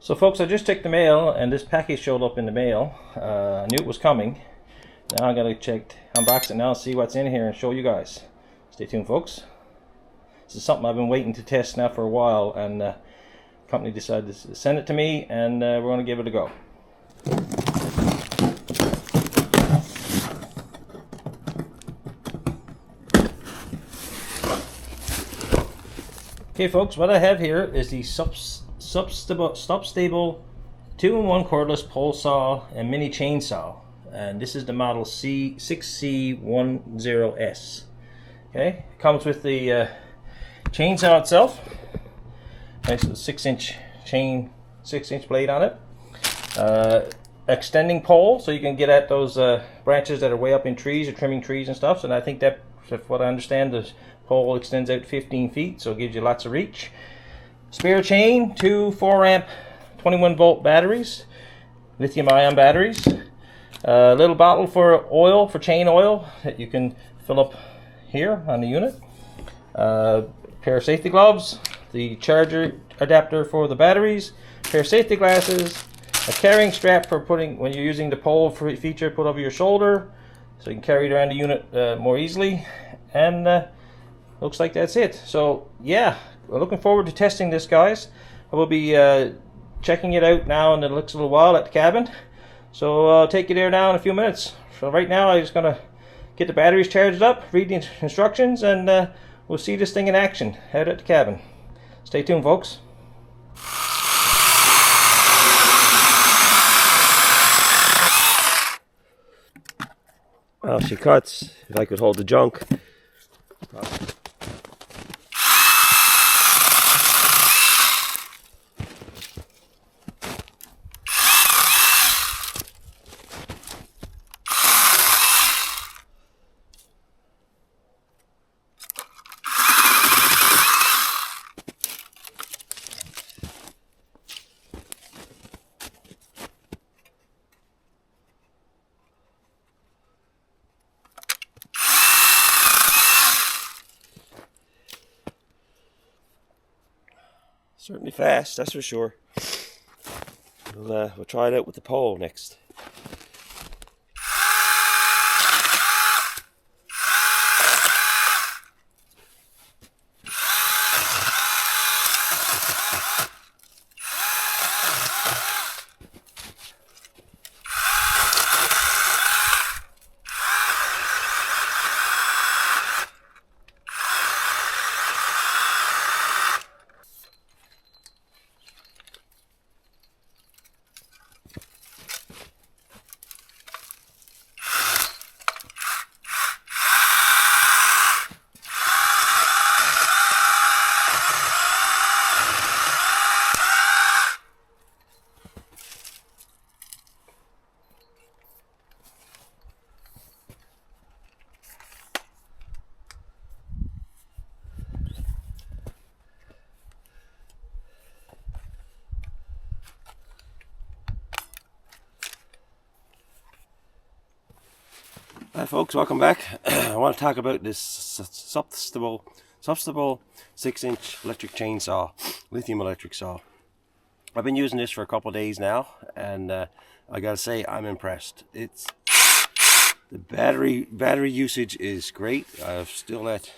So folks, I just checked the mail and this package showed up in the mail. I knew it was coming. Now I'm gonna unbox it now and see what's in here and show you guys. Stay tuned, folks. This is something I've been waiting to test now for a while, and the company decided to send it to me, and we're gonna give it a go. Okay folks, what I have here is the Supstable 2-in-1 cordless pole saw and mini chainsaw, and this is the model C6C10S. Okay, it comes with the chainsaw itself. Nice little 6-inch blade on it. Extending pole, so you can get at those branches that are way up in trees or trimming trees and stuff. And I think that, from what I understand, the pole extends out 15 feet, so it gives you lots of reach. Spare chain, 2 4-amp 21-volt batteries, lithium-ion batteries. A little bottle for oil, for chain oil, that you can fill up here on the unit. Pair of safety gloves, the charger adapter for the batteries, pair of safety glasses, a carrying strap for putting, when you're using the pole feature, put over your shoulder, so you can carry it around the unit more easily. And looks like that's it. So yeah, we're looking forward to testing this, guys. I will be checking it out now in the next little while at the cabin. So I'll take you there now in a few minutes. So right now I'm just gonna get the batteries charged up, read the instructions, and we'll see this thing in action out at the cabin. Stay tuned, folks. Well, she cuts. If I could hold the junk. Certainly fast, that's for sure. We'll try it out with the pole next. Hi folks, welcome back. I want to talk about this Supstable 6-inch electric chainsaw, lithium electric saw. I've been using this for a couple of days now, and I gotta say I'm impressed. It's the battery usage is great. I've still at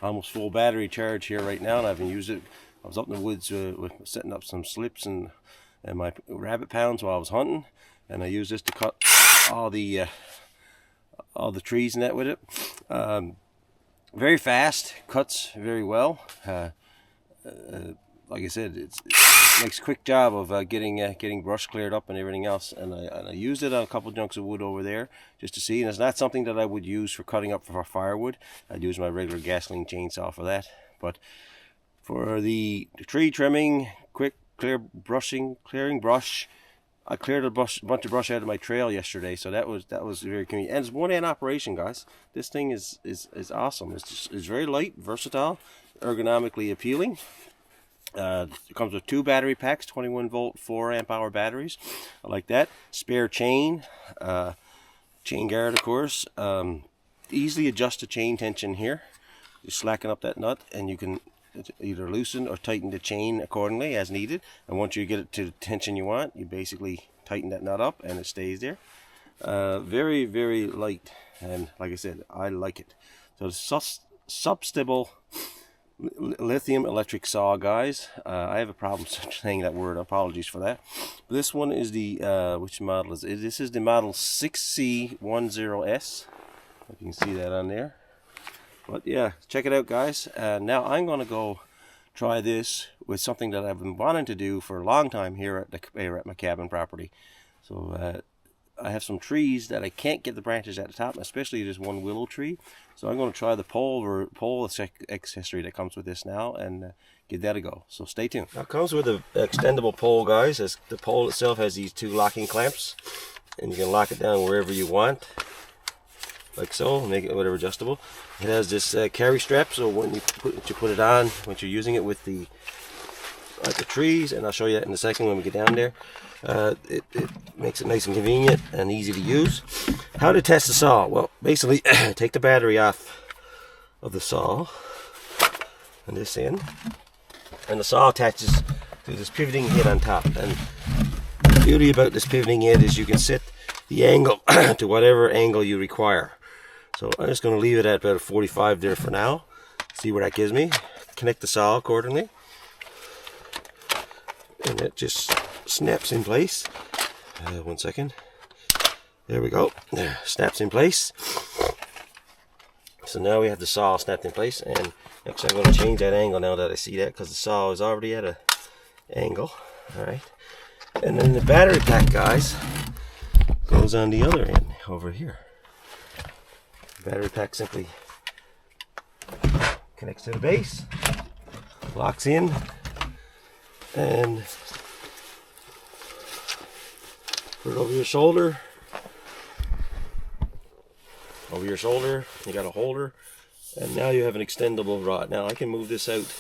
almost full battery charge here right now, and I haven't used it. I was up in the woods setting up some slips and my rabbit pounds while I was hunting, and I used this to cut all the trees and that with it. Very fast, cuts very well. Like I said, it makes a quick job of getting brush cleared up and everything else. And I used it on a couple of chunks of wood over there just to see. And it's not something that I would use for cutting up for firewood. I'd use my regular gasoline chainsaw for that. But for the tree trimming, quick clearing brush. I cleared a bunch of brush out of my trail yesterday, so that was very convenient. And it's one-hand operation, guys. This thing is awesome. It's very light, versatile, ergonomically appealing. It comes with 2 battery packs, 21-volt, 4-amp-hour batteries. I like that. Spare chain, chain guard, of course. Easily adjust the chain tension here. You slacken up that nut, and you can either loosen or tighten the chain accordingly as needed. And once you get it to the tension you want, you basically tighten that nut up and it stays there. Very, very light, and like I said, I like it. So the Supstable lithium electric saw, guys. I have a problem saying that word. Apologies for that. But this one is the which model is it? This is the model 6C10S. You can see that on there. But yeah, check it out, guys. Now I'm gonna go try this with something that I've been wanting to do for a long time here at my cabin property. So I have some trees that I can't get the branches at the top, especially this one willow tree. So I'm going to try the pole accessory that comes with this now and give that a go. So stay tuned. Now it comes with an extendable pole, guys. As the pole itself has these two locking clamps, and you can lock it down wherever you want, like so. Make it whatever adjustable. It has this carry strap, so when you put it on, once you're using it with the trees, and I'll show you that in a second when we get down there. It makes it nice and convenient and easy to use. How to test the saw? Well, basically take the battery off of the saw and this in, and the saw attaches to this pivoting head on top. And the beauty about this pivoting head is you can set the angle to whatever angle you require. So I'm just going to leave it at about a 45 there for now. See what that gives me. Connect the saw accordingly, and it just snaps in place. 1 second. There we go. There, snaps in place. So now we have the saw snapped in place, and actually I'm going to change that angle now that I see that, because the saw is already at an angle. Alright. And then the battery pack, guys, goes on the other end over here. The battery pack simply connects to the base, locks in, and put it over your shoulder. Over your shoulder, you got a holder, and now you have an extendable rod. Now I can move this out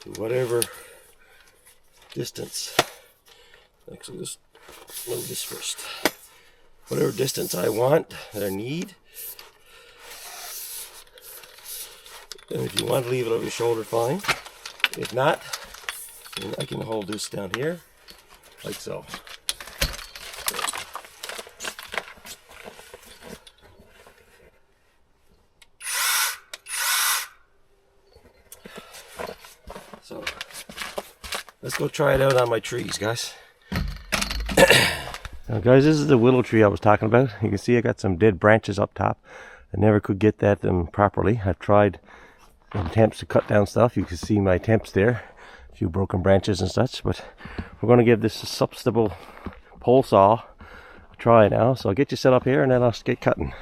to whatever distance. Actually, let's move this first. Whatever distance I want, that I need. And if you want to leave it over your shoulder, fine. If not, then I can hold this down here, like so. So let's go try it out on my trees, guys. Now, guys, this is the willow tree I was talking about. You can see I got some dead branches up top. I never could get that properly. I've tried attempts to cut down stuff. You can see my attempts there, a few broken branches and such. But we're going to give this Supstable pole saw a try now. So I'll get you set up here, and then I'll get cutting.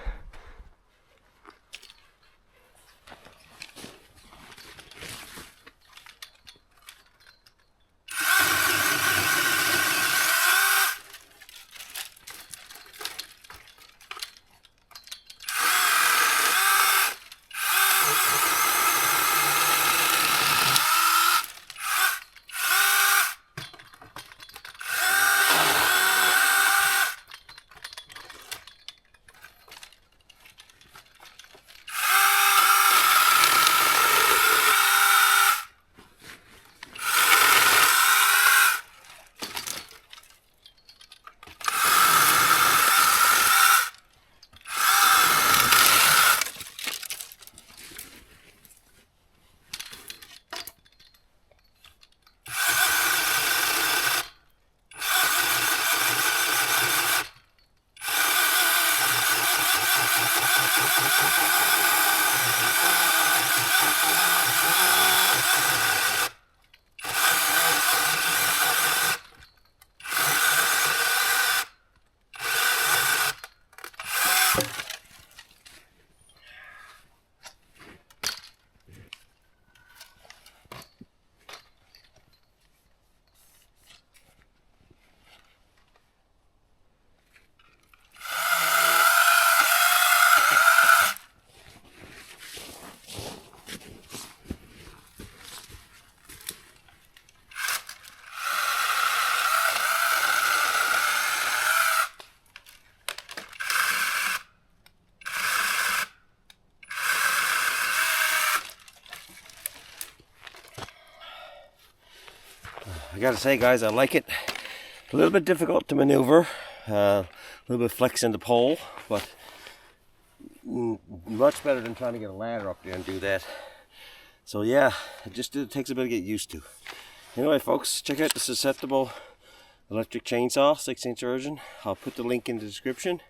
gotta say, guys, I like it. A little bit difficult to maneuver, a little bit flex in the pole, but much better than trying to get a ladder up there and do that. So yeah, it takes a bit to get used to. Anyway, folks, check out the Supstable electric chainsaw, 6-inch version. I'll put the link in the description,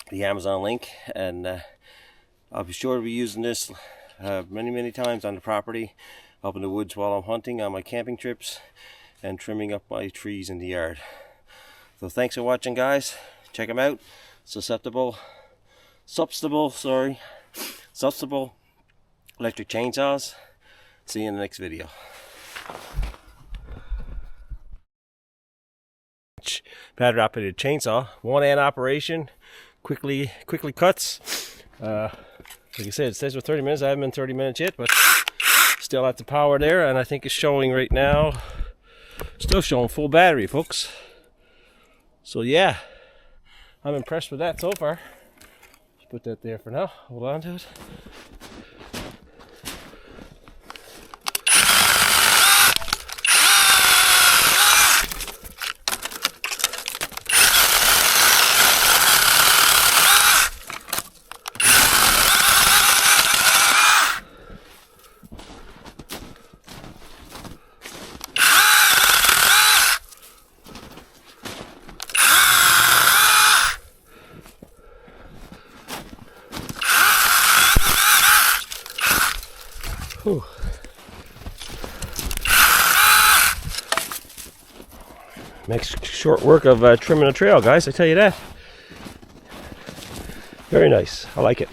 the Amazon link, and I'll be sure to be using this many times on the property, up in the woods while I'm hunting on my camping trips, and trimming up my trees in the yard. So thanks for watching, guys. Check them out. Supstable electric chainsaws. See you in the next video. Battery operated chainsaw, 1-hand operation, quickly cuts. Like I said, it says for 30 minutes. I haven't been 30 minutes yet, but still at the power there, and I think it's showing right now, still showing full battery, folks. So yeah, I'm impressed with that so far. Just put that there for now. Hold on to it. Whew. Makes short work of trimming a trail, guys, I tell you that. Very nice. I like it.